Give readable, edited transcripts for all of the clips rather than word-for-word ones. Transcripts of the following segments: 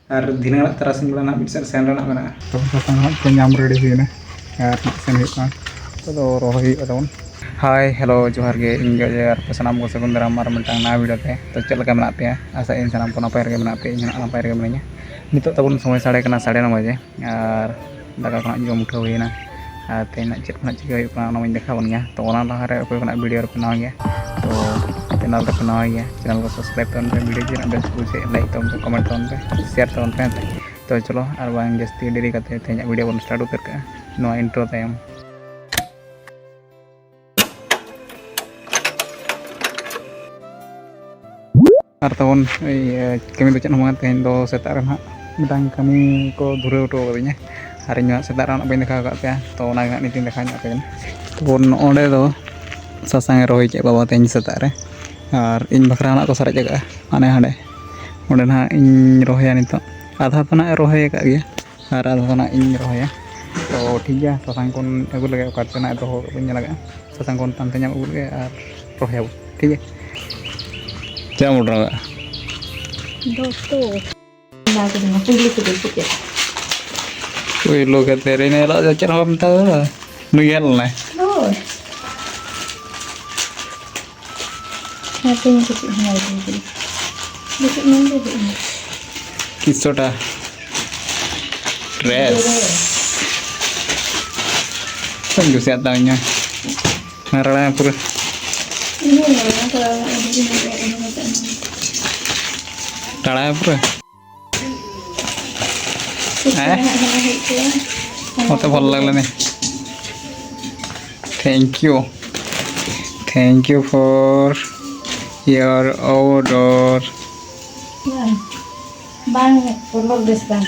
और धीना तरासिंग बेला ना मिड सेन रेना मेना तो सासांग हां को नाम रेडी हुईना और सेन हुई तो रोहई अदौन हाय हेलो जोहार गे इंगे यार सनाम को सगुन दाराम मार मिटांग ना वीडियो पे तो चल लगा मेना पे आशा इन सनाम को नपाय रगे मेना पे इन नपाय रगे मेना नितो तबन समय साढ़े कना 9:30 बजे और दाका खना जम उठाव हुईना और तेना चेक खना चिका हुई कना ना देखा बन गया तो ओना लहा रे अकोय कना वीडियो रे बनाव गया तो चैनल रे बनाव गया चैनल को सब्सक्राइब तन पे वीडियो जे बेस्ट बुझे लाइक तन पे कमेंट तन पे शेयर तन पे तो चलो और बांग जस्ती देरी करते तेना वीडियो बन स्टार्ट उतर का नो इंट्रो तायम और तबन कमी दो चेक तेहन दो सेता रे ना मिटांग कमी को धुरे उठो कदिnya और इन सेता रे ना बइन देखा का पे तो ओना नीति देखा पे तो ओंडे दो सासांग रोही के बाबा तेहन सेता रे और इन बखरा ना को सारे जगह आने हांडे ओंडे ना इन रोहया नितो आधा तो ना रोहय का गया और आधा तो ना इन रोहया तो ठीक है सासांग कोन अगु लगे का ना तो बइन लगा सासांग कोन तानते नाम अगु लगे और रोहया ठीक है क्या मोड़ रहा है दोस्तों ना तो ना पुलिस को देखते कोई लोग तेरे ने ला चल हम ता नुयल ना और हैप्पी कुछ नहीं है लेकिन नहीं दे किसोटा ड्रेस संग से आता है नरड़ा पूरा ini orang kalau ini ta-da है पूरा मत भल लगला नहीं thank you for your order bang perlu des bang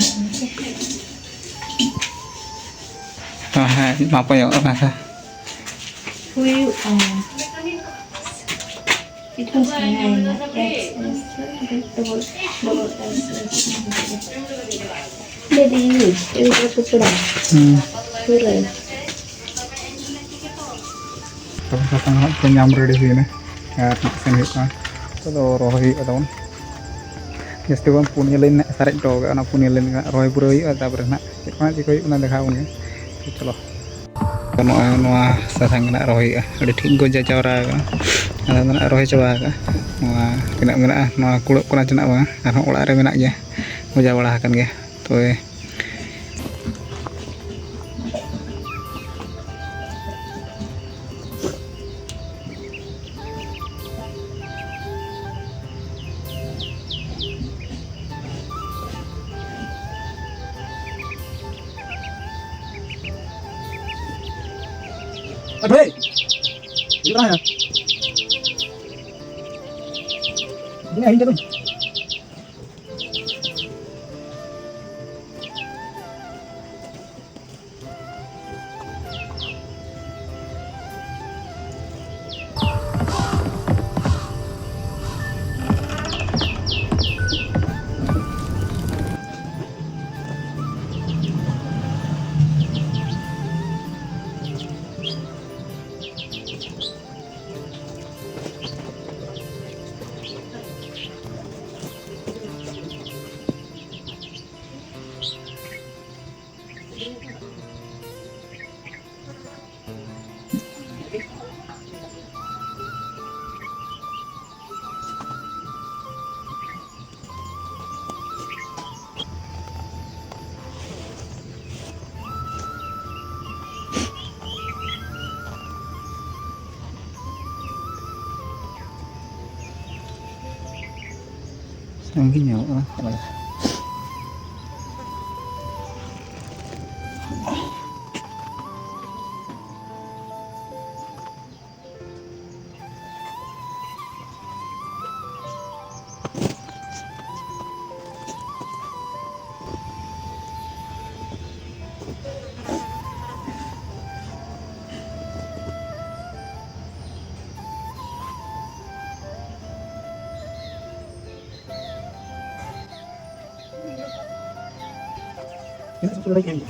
है मापा यो ना hui itu sebenarnya jadi itu kurang kurang तो सासांग हां को नाम रेडी हुईना और सेन हुई तो रोहई अदौन जस्ती बन पुनिया लेन सारे तो ना पुनिया लेन रोहई पूरा हुई तापर ना चेकना चिक हुई ना देखा बन तो चलो तो नोआ सासांग ना रोहई अड़ी ठीक गो जाचावरा अदा ना रोहई चबा का नोआ तिना मेना नोआ कुड़क कोना चना बा आरो ओड़ा रे मेना गया बुझा बड़ा हकन गया तो अबे इधर आया ini aja tuh Angin ya, ini satu lagi.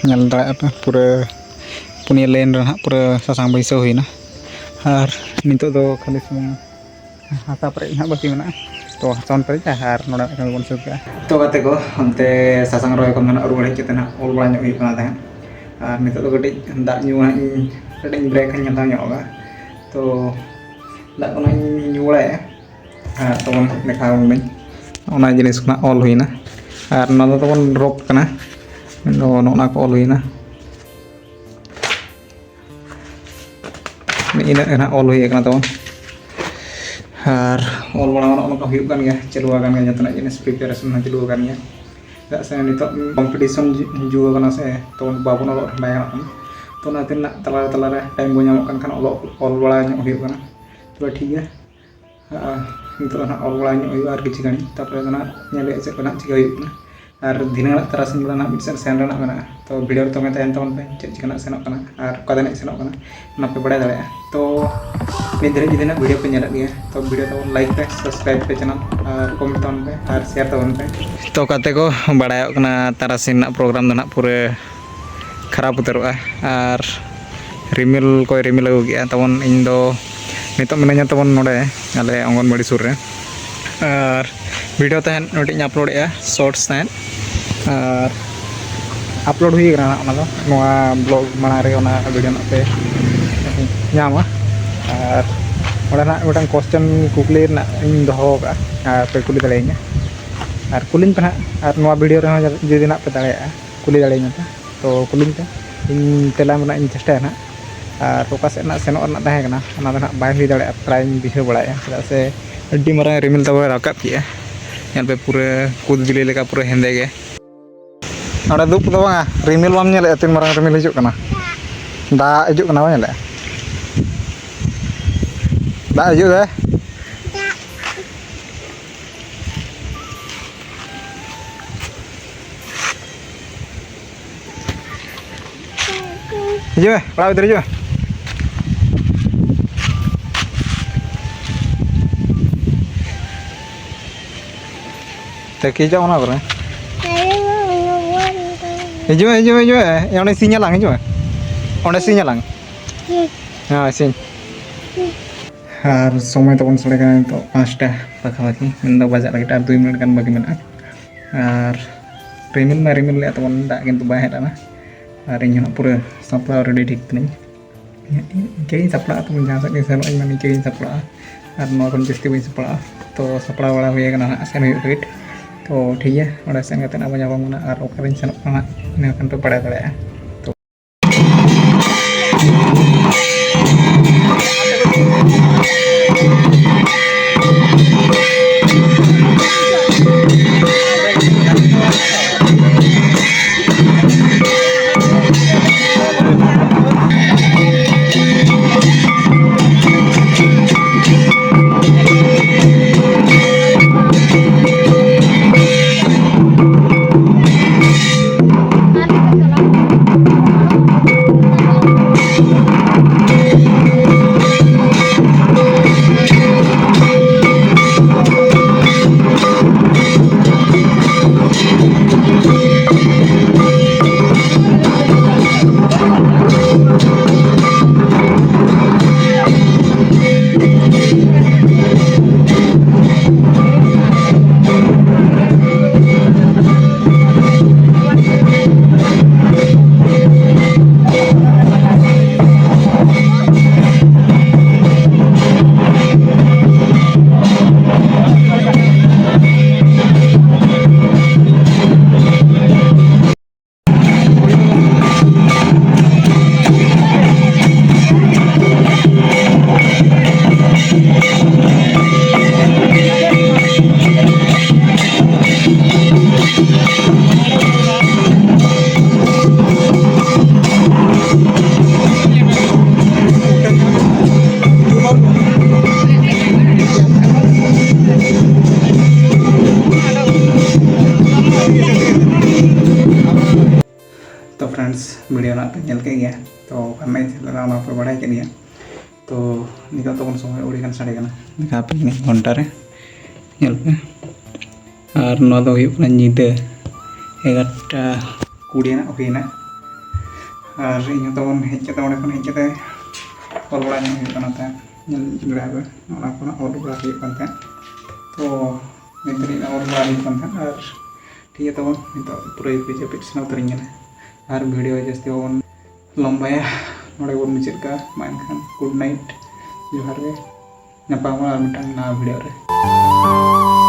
nyal darat apa pura punya lain dah pura sasang baisau hina har nitok do kali semua hata pare nak baki mana to hasan pare har noda kan bon suka to kate ko onte sasang roy kon nak ruwale kita nak ol banyak hui kana ta har nitok do gede dak nyu nak gede break kan nyata nyoga to dak kon nyu le to kon nekha min ona jenis kena ol huina har nada to kon rock kana no nak ol huina ini enak ol hui kana to har ol bana ono huyuk kan ya celuakan kan nyata jenis preparation na celuakan ya dak saya nitok competition juga kana se to babun olo bayang to nanti nak telar time go nyamok kan ol bala nyok huyuk kana to ठीक है itu anak ol bala nyok huyuk ar kici kan tapre kana nyale se kana ciga huyuk na ar dina tarasin bala nak bisa sen nak kana to video to meta enton pe cek kana senok kana ar kada nek senok kana nape bada dale to midre jidina video pe nyala dia to video to like pe subscribe pe channel ar comment on pe ar share to on pe to kate ko badayok kana tarasin nak program do nak pura kharap utarwa ar rimil koy rimil agu gya tawon indo nitok menanya tawon node ale Anganwadi sur re ar video tahan noti upload ya shorts tahan ar upload hui kana ona do noa blog manare ona video nak pe nyama ar ora nak midang question kukli nak ing doho ka pe kuli dalenya ar kulin pana ar noa video re jadi nak pe dalea kuli dalenya ta to kulin ta ing telam nak ing chesta na ar fokus nak senok nak tahe kana ona nak bai hui dalea try bihe bala ya cheda se adi marang rimil tawa rakap ya nyal pe pura kud bili leka pura hende ge ada dup do bang rimil bam nyele tin marang rimil hijuk kana da hijuk kana nyele da hijuk deh hijuk pala betul hijuk Teki jauh mana berapa? Hijau, yang ini sinyal lang hijau. Orang sinyal lang. Ya sin. Har somai tu pun selesai itu pasta pakawati. Minta baca lagi tar 2 minit kan bagaimana? Har rimil lihat tu pun tak gitu bahaya lah. Hari ini nak pura supply already dik nih. Kayaknya supply tu pun jangan sakit selalu ini kayaknya supply. Har mau pun pasti bisa supply. To supply wala huya kan nak seni duit. तो ठीक है और ऐसे कहते हैं ना मना और ओकरिन सेनक ना इन कंट्रोल पड़ा दड़े तो फ्रेंड्स वीडियो ना पे के गया तो हमें ना पे बड़ा के दिया तो निका तो समय उड़ी kan साड़े निका पे नि घंटा रे नेल पे और नो दो हुई ना नींद 11:20 ना हुईना और इन तबन हेजते ऑंडे खन हेजते ऑल बड़ा हुई कना ता ड्राइव ऑल बड़ा हुई कन तो नितरी ऑल बड़ा हुई कन और ठीक है तबन नितो पूरा पीछे पिक्स ना उतरिंग और वीडियो जस्ती बन लंबाया नोडे बन मुचाद का मा गुड नाइट जोहार गे नपामा और मिटांग ना वीडियो रे